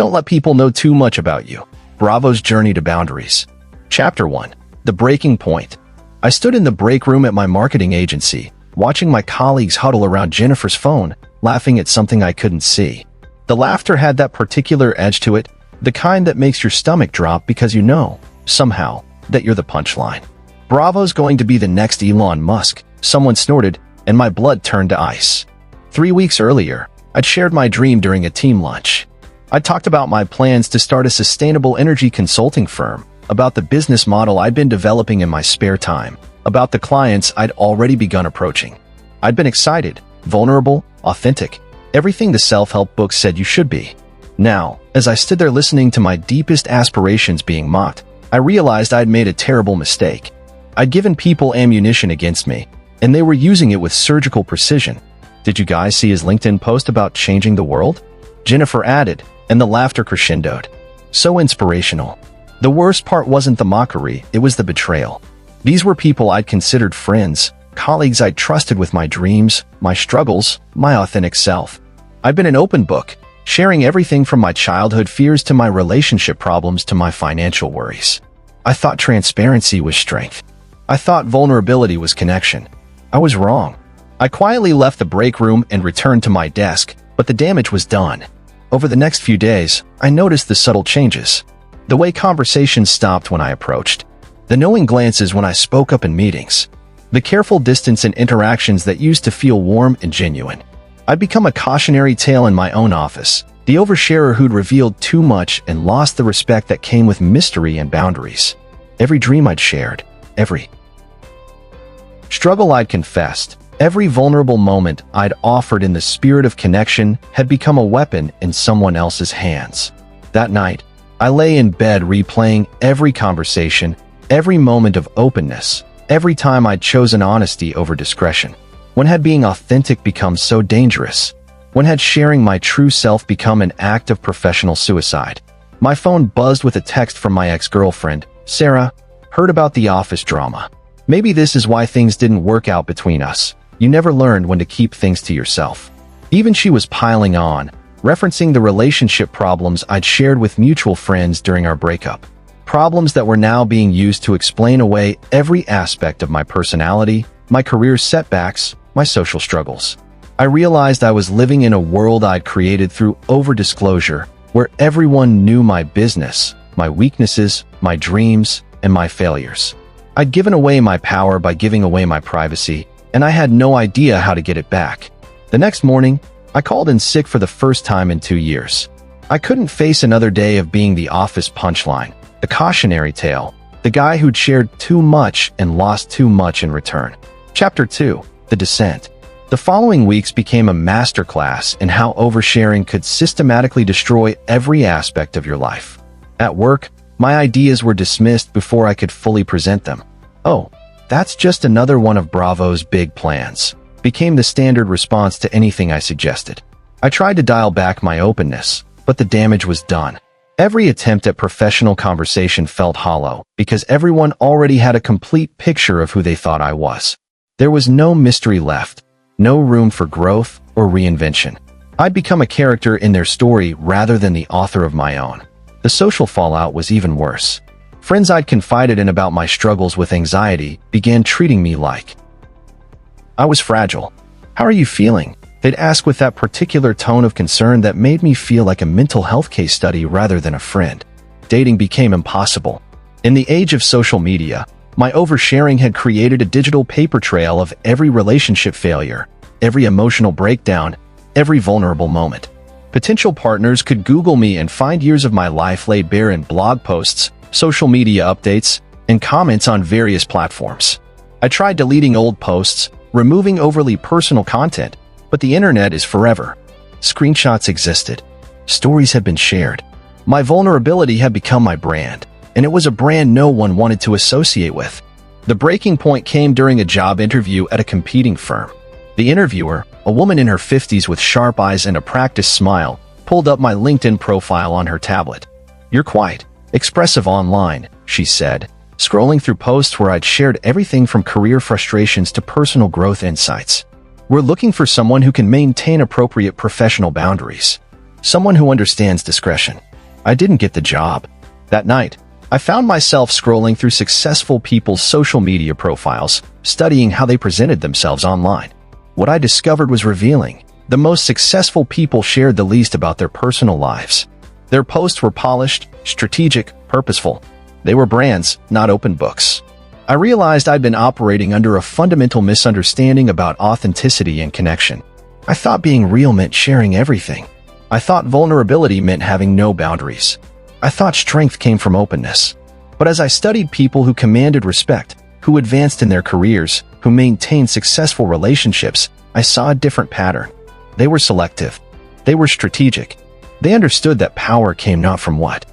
Don't let people know too much about you. Bravo's Journey to Boundaries. Chapter 1. The Breaking Point. I stood in the break room at my marketing agency, watching my colleagues huddle around Jennifer's phone, laughing at something I couldn't see. The laughter had that particular edge to it, the kind that makes your stomach drop because you know, somehow, that you're the punchline. Bravo's going to be the next Elon Musk, someone snorted, and my blood turned to ice. 3 weeks earlier, I'd shared my dream during a team lunch. I talked about my plans to start a sustainable energy consulting firm, about the business model I'd been developing in my spare time, about the clients I'd already begun approaching. I'd been excited, vulnerable, authentic, everything the self-help books said you should be. Now, as I stood there listening to my deepest aspirations being mocked, I realized I'd made a terrible mistake. I'd given people ammunition against me, and they were using it with surgical precision. Did you guys see his LinkedIn post about changing the world? Jennifer added, and the laughter crescendoed. So inspirational. The worst part wasn't the mockery, it was the betrayal. These were people I'd considered friends, colleagues I'd trusted with my dreams, my struggles, my authentic self. I'd been an open book, sharing everything from my childhood fears to my relationship problems to my financial worries. I thought transparency was strength. I thought vulnerability was connection. I was wrong. I quietly left the break room and returned to my desk, but the damage was done. Over the next few days, I noticed the subtle changes. The way conversations stopped when I approached. The knowing glances when I spoke up in meetings. The careful distance in interactions that used to feel warm and genuine. I'd become a cautionary tale in my own office, the oversharer who'd revealed too much and lost the respect that came with mystery and boundaries. Every dream I'd shared, every struggle I'd confessed, every vulnerable moment I'd offered in the spirit of connection had become a weapon in someone else's hands. That night, I lay in bed replaying every conversation, every moment of openness, every time I'd chosen honesty over discretion. When had being authentic become so dangerous? When had sharing my true self become an act of professional suicide? My phone buzzed with a text from my ex-girlfriend, Sarah. Heard about the office drama. Maybe this is why things didn't work out between us. You never learned when to keep things to yourself. Even she was piling on, referencing the relationship problems I'd shared with mutual friends during our breakup. Problems that were now being used to explain away every aspect of my personality, my career setbacks, my social struggles. I realized I was living in a world I'd created through over-disclosure, where everyone knew my business, my weaknesses, my dreams, and my failures. I'd given away my power by giving away my privacy, and I had no idea how to get it back. The next morning, I called in sick for the first time in 2 years. I couldn't face another day of being the office punchline, the cautionary tale, the guy who'd shared too much and lost too much in return. Chapter 2. The Descent. The following weeks became a masterclass in how oversharing could systematically destroy every aspect of your life. At work, my ideas were dismissed before I could fully present them. "Oh, that's just another one of Bravo's big plans," became the standard response to anything I suggested. I tried to dial back my openness, but the damage was done. Every attempt at professional conversation felt hollow because everyone already had a complete picture of who they thought I was. There was no mystery left, no room for growth or reinvention. I'd become a character in their story rather than the author of my own. The social fallout was even worse. Friends I'd confided in about my struggles with anxiety began treating me like I was fragile. "How are you feeling?" They'd ask with that particular tone of concern that made me feel like a mental health case study rather than a friend. Dating became impossible. In the age of social media, my oversharing had created a digital paper trail of every relationship failure, every emotional breakdown, every vulnerable moment. Potential partners could Google me and find years of my life laid bare in blog posts, social media updates, and comments on various platforms. I tried deleting old posts, removing overly personal content, but the internet is forever. Screenshots existed. Stories had been shared. My vulnerability had become my brand, and it was a brand no one wanted to associate with. The breaking point came during a job interview at a competing firm. The interviewer, a woman in her 50s with sharp eyes and a practiced smile, pulled up my LinkedIn profile on her tablet. "You're quite expressive online," she said, scrolling through posts where I'd shared everything from career frustrations to personal growth insights. "We're looking for someone who can maintain appropriate professional boundaries. Someone who understands discretion." I didn't get the job. That night, I found myself scrolling through successful people's social media profiles, studying how they presented themselves online. What I discovered was revealing. The most successful people shared the least about their personal lives. Their posts were polished, strategic, purposeful. They were brands, not open books. I realized I'd been operating under a fundamental misunderstanding about authenticity and connection. I thought being real meant sharing everything. I thought vulnerability meant having no boundaries. I thought strength came from openness. But as I studied people who commanded respect, who advanced in their careers, who maintained successful relationships, I saw a different pattern. They were selective. They were strategic. They understood that power came not from what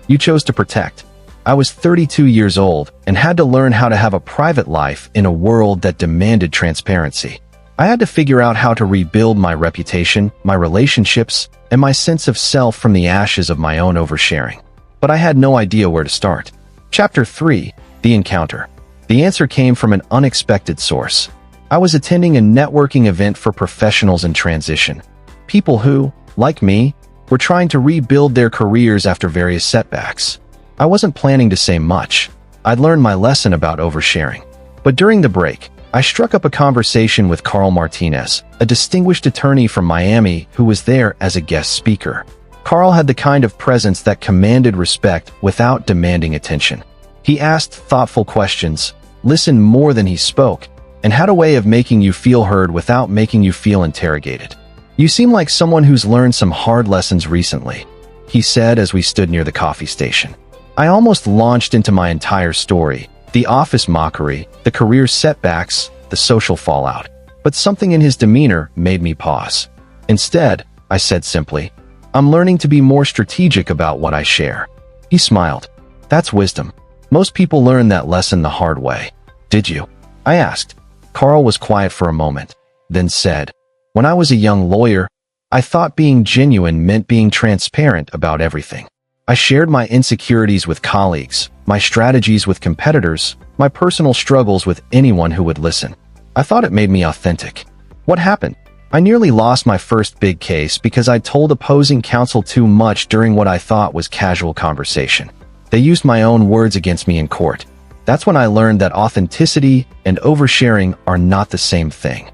you chose to protect. I was 32 years old and had to learn how to have a private life in a world that demanded transparency. I had to figure out how to rebuild my reputation, my relationships, and my sense of self from the ashes of my own oversharing. But I had no idea where to start. Chapter 3: The Encounter. The answer came from an unexpected source. I was attending a networking event for professionals in transition. People who, like me, were trying to rebuild their careers after various setbacks. I wasn't planning to say much. I'd learned my lesson about oversharing. But during the break, I struck up a conversation with Carl Martinez, a distinguished attorney from Miami who was there as a guest speaker. Carl had the kind of presence that commanded respect without demanding attention. He asked thoughtful questions, listened more than he spoke, and had a way of making you feel heard without making you feel interrogated. "You seem like someone who's learned some hard lessons recently," he said as we stood near the coffee station. I almost launched into my entire story, the office mockery, the career setbacks, the social fallout. But something in his demeanor made me pause. Instead, I said simply, "I'm learning to be more strategic about what I share." He smiled. "That's wisdom. Most people learn that lesson the hard way." "Did you?" I asked. Carl was quiet for a moment, then said, "When I was a young lawyer, I thought being genuine meant being transparent about everything. I shared my insecurities with colleagues, my strategies with competitors, my personal struggles with anyone who would listen. I thought it made me authentic. What happened? I nearly lost my first big case because I told opposing counsel too much during what I thought was casual conversation. They used my own words against me in court. That's when I learned that authenticity and oversharing are not the same thing."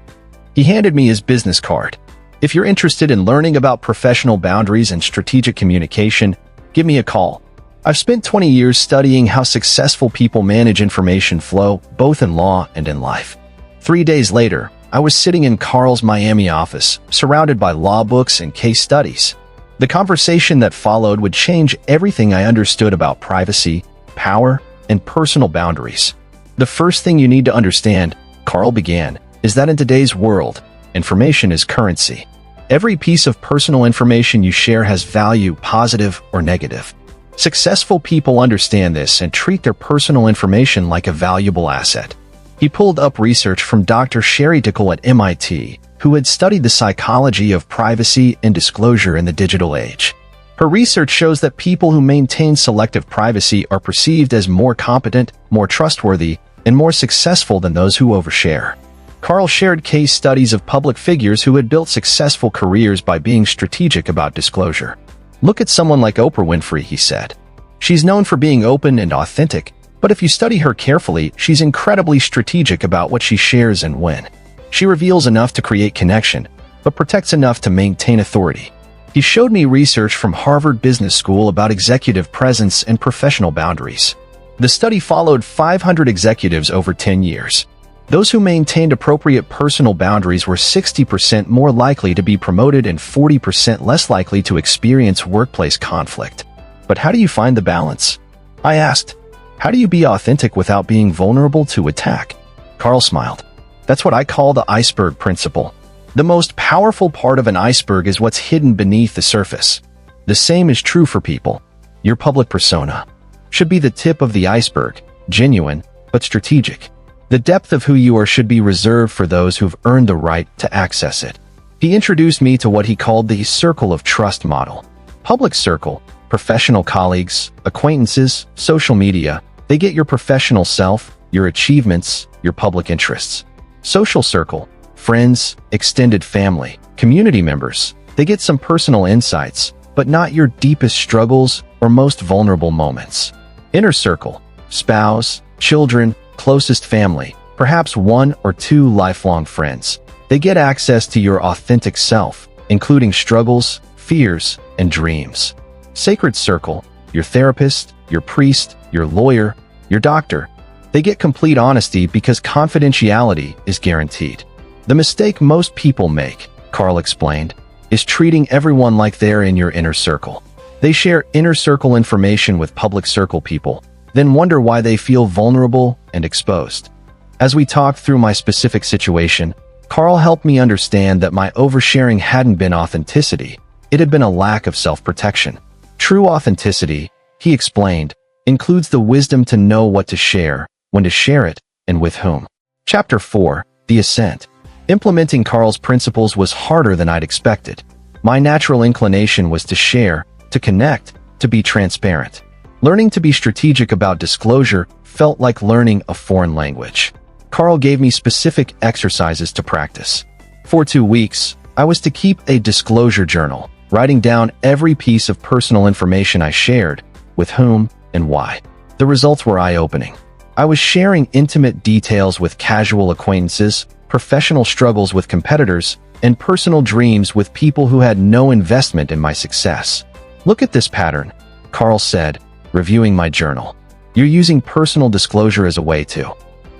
He handed me his business card. "If you're interested in learning about professional boundaries and strategic communication, give me a call. I've spent 20 years studying how successful people manage information flow, both in law and in life." 3 days later, I was sitting in Carl's Miami office, surrounded by law books and case studies. The conversation that followed would change everything I understood about privacy, power, and personal boundaries. "The first thing you need to understand," Carl began, "is that in today's world, information is currency. Every piece of personal information you share has value, positive or negative. Successful people understand this and treat their personal information like a valuable asset." He pulled up research from Dr. Sherry Dickel at MIT, who had studied the psychology of privacy and disclosure in the digital age. Her research shows that people who maintain selective privacy are perceived as more competent, more trustworthy, and more successful than those who overshare. Carl shared case studies of public figures who had built successful careers by being strategic about disclosure. "Look at someone like Oprah Winfrey," he said. "She's known for being open and authentic, but if you study her carefully, she's incredibly strategic about what she shares and when. She reveals enough to create connection, but protects enough to maintain authority." He showed me research from Harvard Business School about executive presence and professional boundaries. The study followed 500 executives over 10 years. Those who maintained appropriate personal boundaries were 60% more likely to be promoted and 40% less likely to experience workplace conflict. "But how do you find the balance?" I asked. "How do you be authentic without being vulnerable to attack?" Carl smiled. "That's what I call the iceberg principle. The most powerful part of an iceberg is what's hidden beneath the surface. The same is true for people. Your public persona should be the tip of the iceberg, genuine, but strategic. The depth of who you are should be reserved for those who've earned the right to access it." He introduced me to what he called the circle of trust model. Public circle, professional colleagues, acquaintances, social media, they get your professional self, your achievements, your public interests. Social circle, friends, extended family, community members, they get some personal insights, but not your deepest struggles or most vulnerable moments. Inner circle: spouse, children, closest family, perhaps 1 or 2 lifelong friends. They get access to your authentic self, including struggles, fears, and dreams. Sacred circle: your therapist, your priest, your lawyer, your doctor. They get complete honesty because confidentiality is guaranteed. The mistake most people make, Carl explained, is treating everyone like they're in your inner circle. They share inner circle information with public circle people, then wonder why they feel vulnerable and exposed. As we talked through my specific situation, Carl helped me understand that my oversharing hadn't been authenticity, it had been a lack of self-protection. True authenticity, he explained, includes the wisdom to know what to share, when to share it, and with whom. Chapter 4: The Ascent. Implementing Carl's principles was harder than I'd expected. My natural inclination was to share, to connect, to be transparent. Learning to be strategic about disclosure felt like learning a foreign language. Carl gave me specific exercises to practice. For 2 weeks, I was to keep a disclosure journal, writing down every piece of personal information I shared, with whom and why. The results were eye-opening. I was sharing intimate details with casual acquaintances, professional struggles with competitors, and personal dreams with people who had no investment in my success. Look at this pattern, Carl said, reviewing my journal. You're using personal disclosure as a way to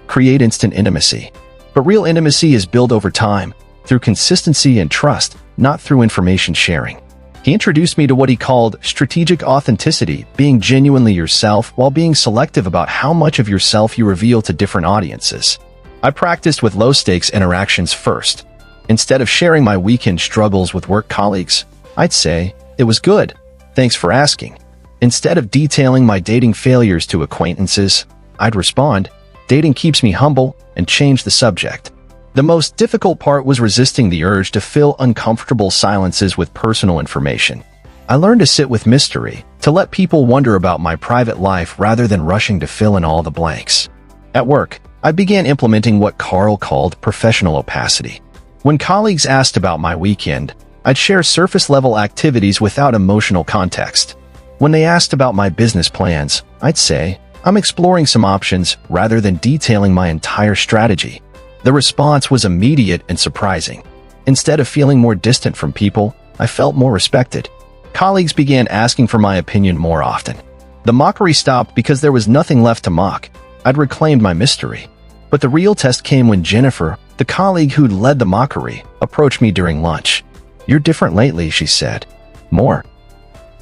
create instant intimacy. But real intimacy is built over time, through consistency and trust, not through information sharing. He introduced me to what he called strategic authenticity, being genuinely yourself while being selective about how much of yourself you reveal to different audiences. I practiced with low-stakes interactions first. Instead of sharing my weekend struggles with work colleagues, I'd say, "It was good. Thanks for asking." Instead of detailing my dating failures to acquaintances, I'd respond, "Dating keeps me humble," and change the subject. The most difficult part was resisting the urge to fill uncomfortable silences with personal information. I learned to sit with mystery, to let people wonder about my private life rather than rushing to fill in all the blanks. At work, I began implementing what Carl called professional opacity. When colleagues asked about my weekend, I'd share surface-level activities without emotional context. When they asked about my business plans, I'd say, "I'm exploring some options," rather than detailing my entire strategy. The response was immediate and surprising. Instead of feeling more distant from people, I felt more respected. Colleagues began asking for my opinion more often. The mockery stopped because there was nothing left to mock. I'd reclaimed my mystery. But the real test came when Jennifer, the colleague who'd led the mockery, approached me during lunch. "You're different lately," she said. "More?"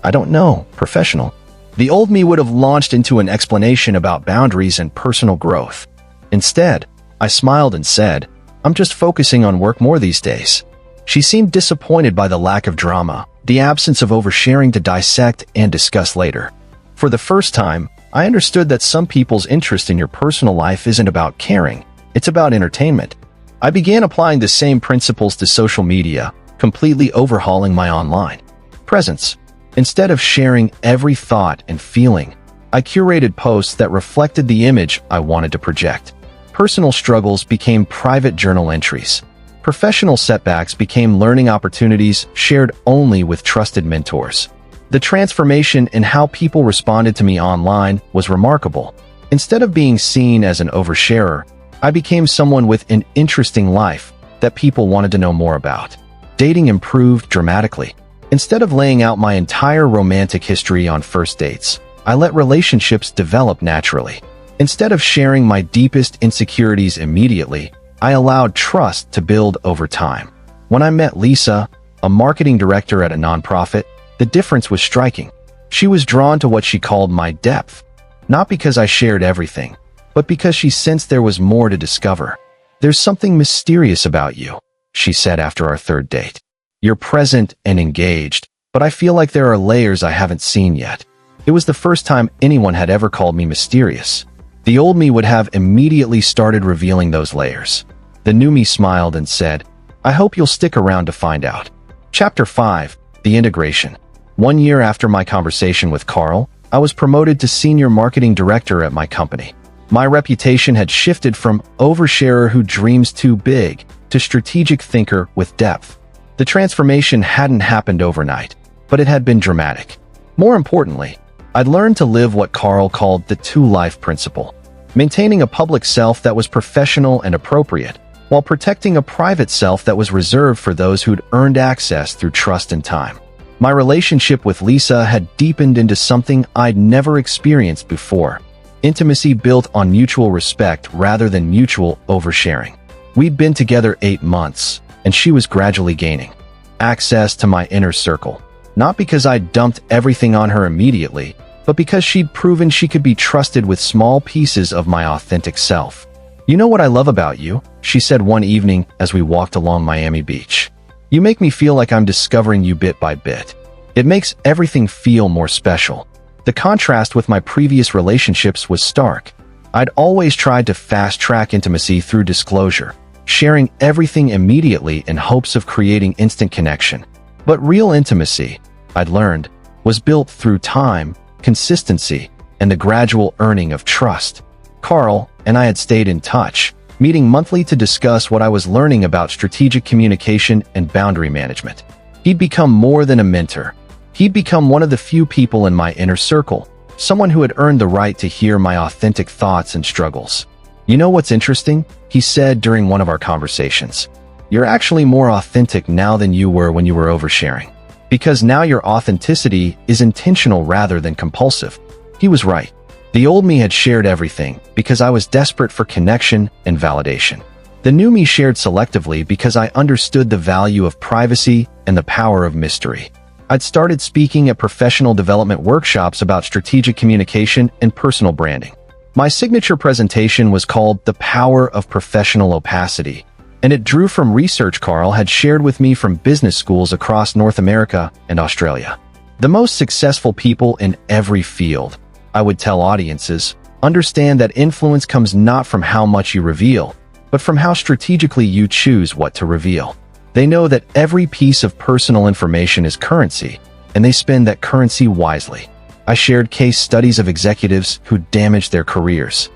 "I don't know. Professional." The old me would have launched into an explanation about boundaries and personal growth. Instead, I smiled and said, "I'm just focusing on work more these days." She seemed disappointed by the lack of drama, the absence of oversharing to dissect and discuss later. For the first time, I understood that some people's interest in your personal life isn't about caring, it's about entertainment. I began applying the same principles to social media, completely overhauling my online presence. Instead of sharing every thought and feeling, I curated posts that reflected the image I wanted to project. Personal struggles became private journal entries. Professional setbacks became learning opportunities shared only with trusted mentors. The transformation in how people responded to me online was remarkable. Instead of being seen as an oversharer, I became someone with an interesting life that people wanted to know more about. Dating improved dramatically. Instead of laying out my entire romantic history on first dates, I let relationships develop naturally. Instead of sharing my deepest insecurities immediately, I allowed trust to build over time. When I met Lisa, a marketing director at a nonprofit, the difference was striking. She was drawn to what she called my depth, not because I shared everything, but because she sensed there was more to discover. "There's something mysterious about you," she said after our third date. "You're present and engaged, but I feel like there are layers I haven't seen yet." It was the first time anyone had ever called me mysterious. The old me would have immediately started revealing those layers. The new me smiled and said, "I hope you'll stick around to find out." Chapter 5: The Integration. 1 year after my conversation with Carl, I was promoted to senior marketing director at my company. My reputation had shifted from oversharer who dreams too big to strategic thinker with depth. The transformation hadn't happened overnight. but it had been dramatic. More importantly, I'd learned to live what Carl called the two-life principle, maintaining a public self that was professional and appropriate, while protecting a private self that was reserved for those who'd earned access through trust and time. My relationship with Lisa had deepened into something I'd never experienced before. Intimacy built on mutual respect rather than mutual oversharing. We'd been together 8 months, and she was gradually gaining access to my inner circle. Not because I'd dumped everything on her immediately, but because she'd proven she could be trusted with small pieces of my authentic self. "You know what I love about you?" she said one evening as we walked along Miami Beach. "You make me feel like I'm discovering you bit by bit. It makes everything feel more special." The contrast with my previous relationships was stark. I'd always tried to fast-track intimacy through disclosure, sharing everything immediately in hopes of creating instant connection. But real intimacy, I'd learned, was built through time, consistency, and the gradual earning of trust. Carl and I had stayed in touch, meeting monthly to discuss what I was learning about strategic communication and boundary management. He'd become more than a mentor. He'd become one of the few people in my inner circle, someone who had earned the right to hear my authentic thoughts and struggles. "You know what's interesting?" he said during one of our conversations. "You're actually more authentic now than you were when you were oversharing. Because now your authenticity is intentional rather than compulsive." He was right. The old me had shared everything because I was desperate for connection and validation. The new me shared selectively because I understood the value of privacy and the power of mystery. I'd started speaking at professional development workshops about strategic communication and personal branding. My signature presentation was called The Power of Professional Opacity, and it drew from research Carl had shared with me from business schools across North America and Australia. The most successful people in every field, I would tell audiences, understand that influence comes not from how much you reveal, but from how strategically you choose what to reveal. They know that every piece of personal information is currency, and they spend that currency wisely. I shared case studies of executives who damaged their careers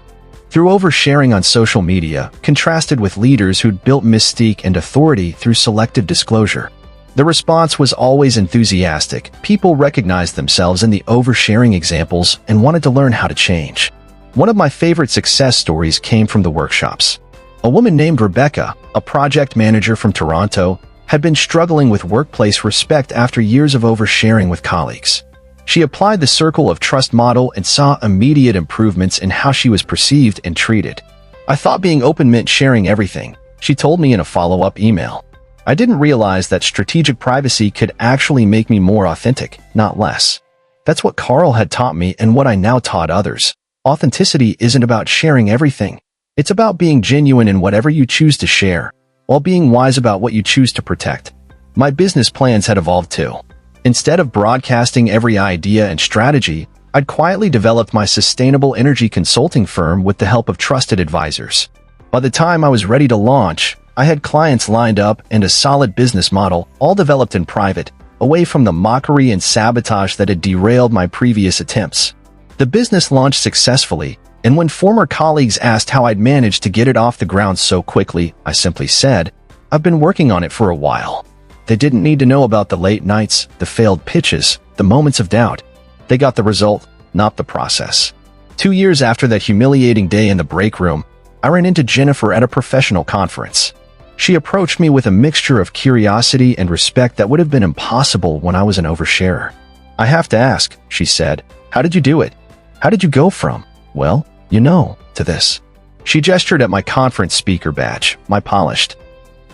through oversharing on social media, contrasted with leaders who'd built mystique and authority through selective disclosure. The response was always enthusiastic. People recognized themselves in the oversharing examples and wanted to learn how to change. One of my favorite success stories came from the workshops. A woman named Rebecca, a project manager from Toronto, had been struggling with workplace respect after years of oversharing with colleagues. She applied the circle of trust model and saw immediate improvements in how she was perceived and treated. "I thought being open meant sharing everything," she told me in a follow-up email. "I didn't realize that strategic privacy could actually make me more authentic, not less." That's what Carl had taught me and what I now taught others. Authenticity isn't about sharing everything. It's about being genuine in whatever you choose to share, while being wise about what you choose to protect. My business plans had evolved too. Instead of broadcasting every idea and strategy, I'd quietly developed my sustainable energy consulting firm with the help of trusted advisors. By the time I was ready to launch, I had clients lined up and a solid business model, all developed in private, away from the mockery and sabotage that had derailed my previous attempts. The business launched successfully, and when former colleagues asked how I'd managed to get it off the ground so quickly, I simply said, "I've been working on it for a while." They didn't need to know about the late nights, the failed pitches, the moments of doubt. They got the result, not the process. 2 years after that humiliating day in the break room, I ran into Jennifer at a professional conference. She approached me with a mixture of curiosity and respect that would have been impossible when I was an oversharer. "I have to ask," she said, "how did you do it? How did you go from, well, you know, to this?" She gestured at my conference speaker badge, my polished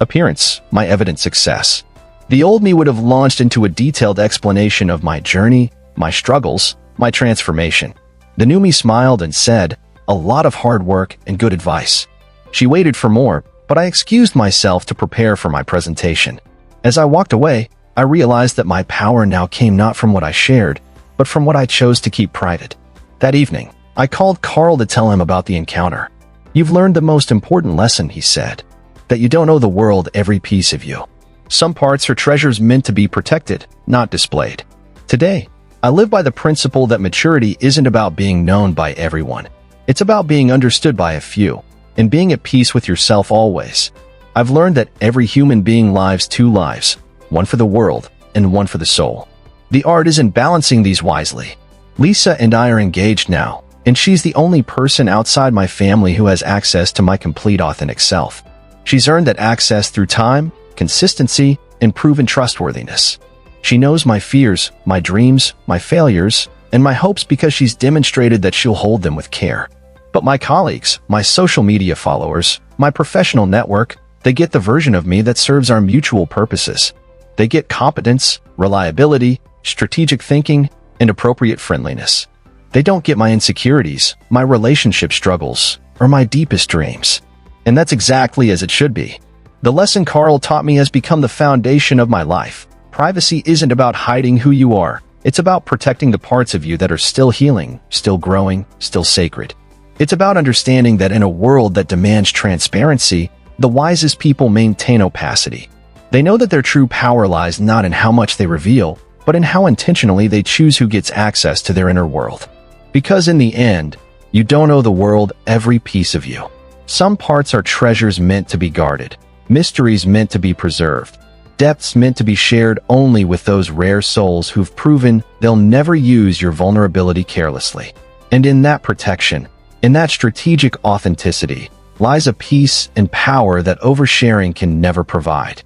appearance, my evident success. The old me would have launched into a detailed explanation of my journey, my struggles, my transformation. The new me smiled and said, "A lot of hard work and good advice." She waited for more, but I excused myself to prepare for my presentation. As I walked away, I realized that my power now came not from what I shared, but from what I chose to keep private. That evening, I called Carl to tell him about the encounter. "You've learned the most important lesson," he said, "that you don't owe the world every piece of you. Some parts are treasures meant to be protected, not displayed." Today, I live by the principle that maturity isn't about being known by everyone. It's about being understood by a few, and being at peace with yourself always. I've learned that every human being lives 2 lives, one for the world and one for the soul. The art is in balancing these wisely. Lisa and I are engaged now, and she's the only person outside my family who has access to my complete authentic self. She's earned that access through time, consistency, and proven trustworthiness. She knows my fears, my dreams, my failures, and my hopes because she's demonstrated that she'll hold them with care. But my colleagues, my social media followers, my professional network, they get the version of me that serves our mutual purposes. They get competence, reliability, strategic thinking, and appropriate friendliness. They don't get my insecurities, my relationship struggles, or my deepest dreams. And that's exactly as it should be. The lesson Carl taught me has become the foundation of my life. Privacy isn't about hiding who you are. It's about protecting the parts of you that are still healing, still growing, still sacred. It's about understanding that in a world that demands transparency, the wisest people maintain opacity. They know that their true power lies not in how much they reveal, but in how intentionally they choose who gets access to their inner world. Because in the end, you don't owe the world every piece of you. Some parts are treasures meant to be guarded, mysteries meant to be preserved, depths meant to be shared only with those rare souls who've proven they'll never use your vulnerability carelessly. And in that protection, in that strategic authenticity, lies a peace and power that oversharing can never provide.